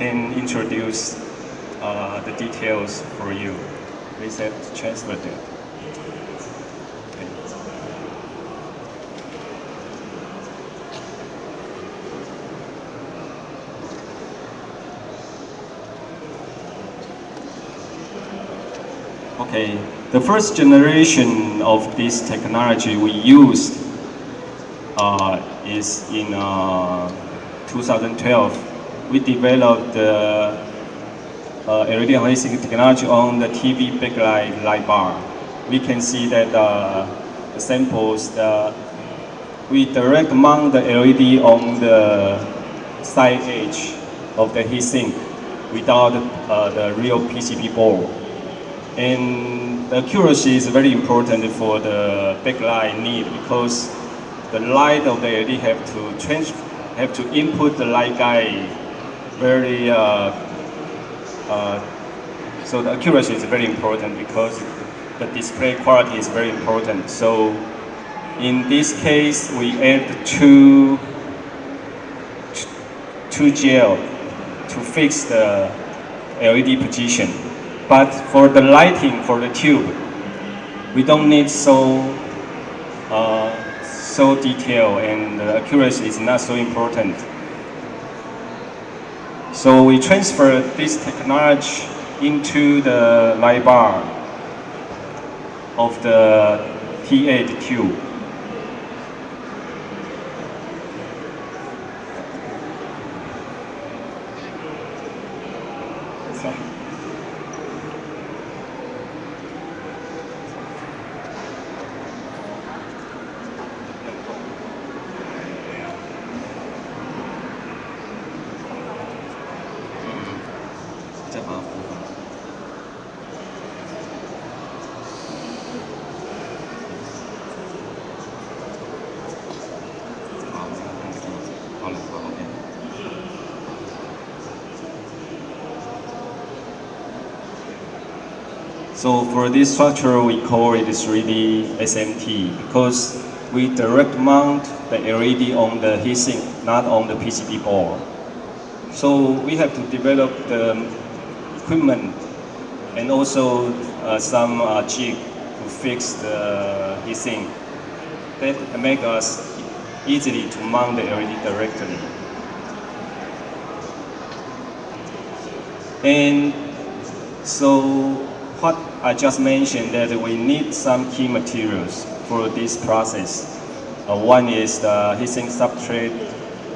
can introduce the details for you. Please have to transfer them. Okay, the first generation of this technology we used is in 2012. We developed the LED heatsink technology on the TV backlight light bar. We can see that the samples, we direct mount the LED on the side edge of the heatsink without the real PCB board. And the accuracy is very important for the backlight need because the light of the LED have to input the light guide very so the accuracy is very important because the display quality is very important. So in this case, we add two gel to fix the LED position. But for the lighting, for the tube, we don't need so detailed, and the accuracy is not so important. So we transfer this technology into the light bar of the T8 tube. So for this structure, we call it 3D SMT because we direct mount the LED on the heatsink, not on the PCB board. So we have to develop the equipment and also some jig to fix the heatsink. That make us easily to mount the LED directly. And so what I just mentioned that we need some key materials for this process. One is the heatsink substrate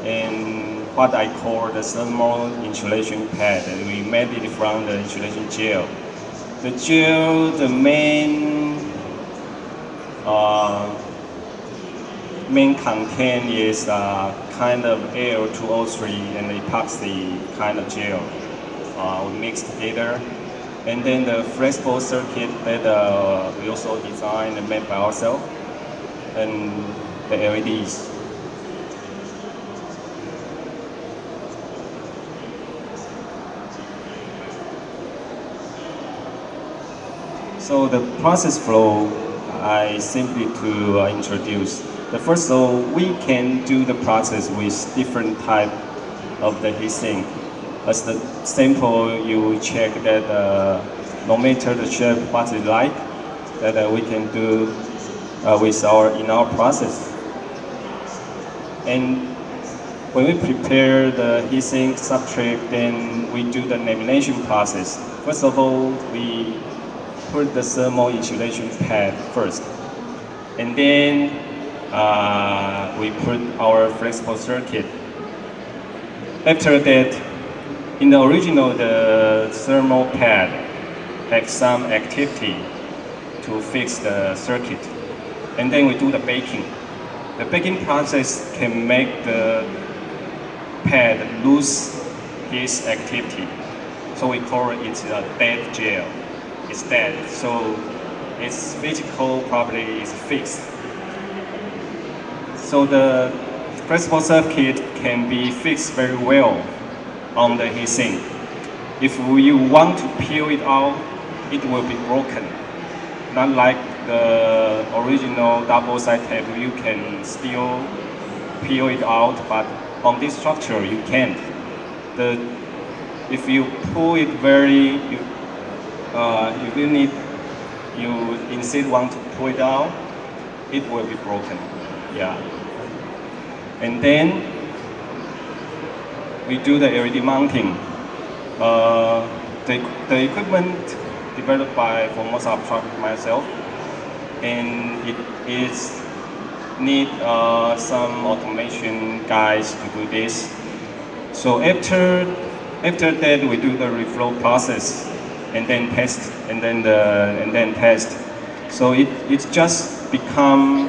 and what I call the thermal insulation pad. And we made it from the insulation gel. The gel, the main content is kind of Al2O3 and epoxy kind of gel. We mix together. And then the flexible circuit that we also designed and made by ourselves, and the LEDs. So the process flow, I simply to introduce. The first of all, we can do the process with different type of the heatsink. As the sample, you check that no matter the shape, what it like, that we can do with in our process. And when we prepare the heatsink substrate, then we do the lamination process. First of all, we put the thermal insulation pad first, and then we put our flexible circuit. After that, in the original, the thermal pad has some activity to fix the circuit. And then we do the baking. The baking process can make the pad lose its activity. So we call it a dead gel. It's dead, so its physical property is fixed. So the flexible circuit can be fixed very well on the heatsink. If you want to peel it out, it will be broken. Not like the original double-side tape, you can still peel it out, but on this structure you can't. The if you pull it very, if you instead want to pull it down, it will be broken. Yeah. And then we do the LED mounting. The equipment developed by Formosa Truck myself, and it is need some automation guys to do this. So after that we do the reflow process, and then test, and then test. So it's just become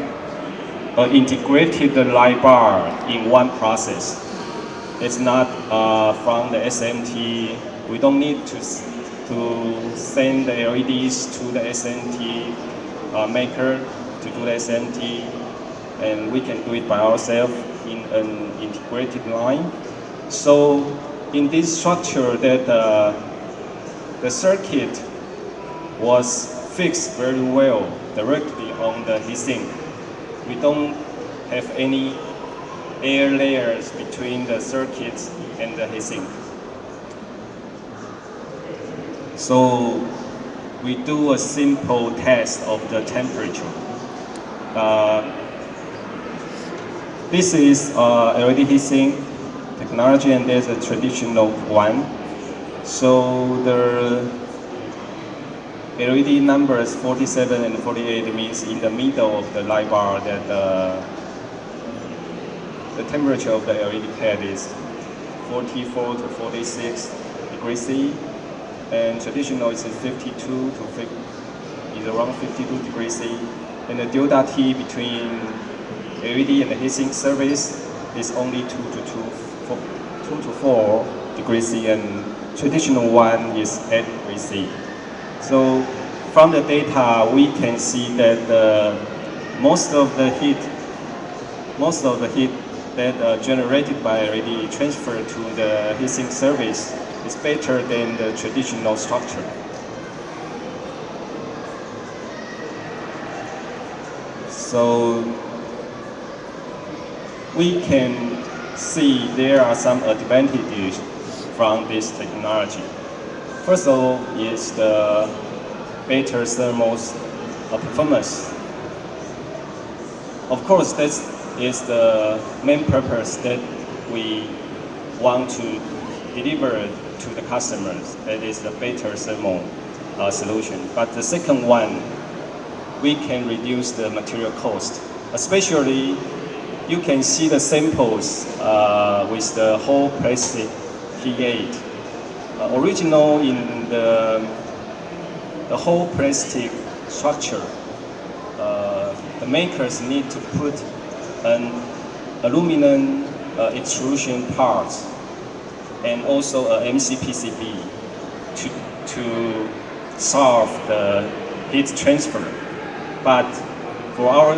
an integrated light bar in one process. It's not from the SMT. We don't need to send the LEDs to the SMT maker to do the SMT, and we can do it by ourselves in an integrated line. So in this structure, that the circuit was fixed very well directly on the heatsink. We don't have any air layers between the circuits and the heatsink. So we do a simple test of the temperature. This is LED heatsink technology, and there's a traditional one. So the LED numbers 47 and 48 means in the middle of the light bar that the temperature of the LED pad is 44 to 46 degrees C, and traditional is 52 to is around 52 degrees C, and the delta T between LED and the heatsink surface is only 2 to 4 degrees C, and traditional one is 8 degrees C. So from the data we can see that most of the heat that generated by LED transferred to the heatsink surface is better than the traditional structure. So we can see there are some advantages from this technology. First of all is the better thermal performance. Of course, that is the main purpose that we want to deliver to the customers. That is the better thermal solution. But the second one, we can reduce the material cost. Especially, you can see the samples with the whole plastic T8. Original in the whole plastic structure, the makers need to put an aluminum extrusion part and also a MCPCB to solve the heat transfer. But for our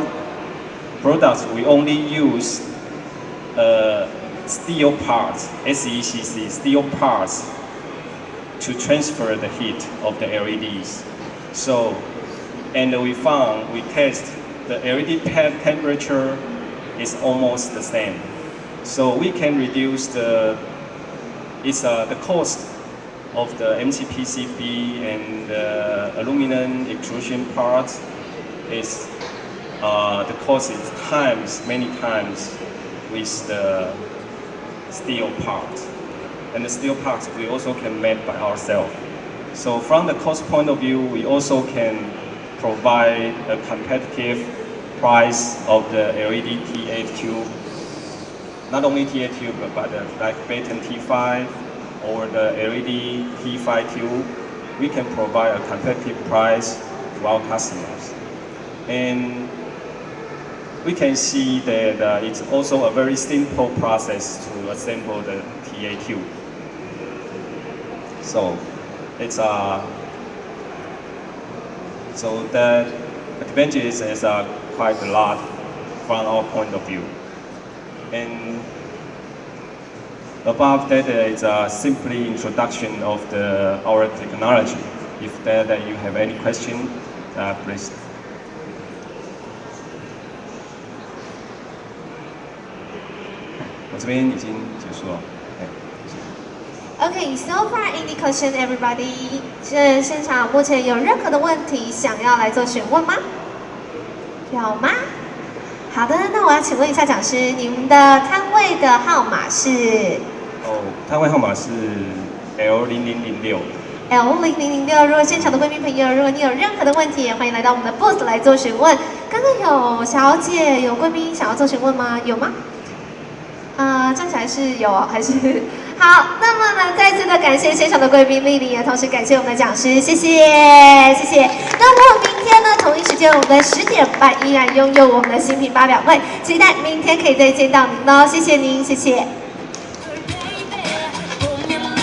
products, we only use steel parts, SECC, steel parts to transfer the heat of the LEDs. So, and we test the LED pad temperature is almost the same. So we can reduce the cost of the MCPCB and the aluminum extrusion parts is the cost is many times with the steel parts. And the steel parts we also can make by ourselves. So from the cost point of view, we also can provide a competitive price of the LED T8 tube. Not only T8 tube, but like Baton T5 or the LED T5 tube, we can provide a competitive price to our customers. And we can see that it's also a very simple process to assemble the T8 tube. So it's so the advantages is quite a lot from our point of view. And above that is simply introduction of our technology. If that you have any question, please. Okay, so far any question, everybody？ 是现场目前有任何的问题想要来做询问吗？有吗？好的，那我要请问一下讲师，你们的摊位的号码是？哦，摊位号码是 L0006。L0006。如果现场的贵宾朋友，如果你有任何的问题，也欢迎来到我们的 booth 来做询问。刚刚有小姐、有贵宾想要做询问吗？有吗？站起来是有，还是好？那么呢，再次的感谢现场的贵宾莅临，也同时感谢我们的讲师，谢谢，谢谢。那么明天呢，同一时间我们的10点半依然拥有我们的新品发表会，期待明天可以再见到您喽，谢谢您，谢谢。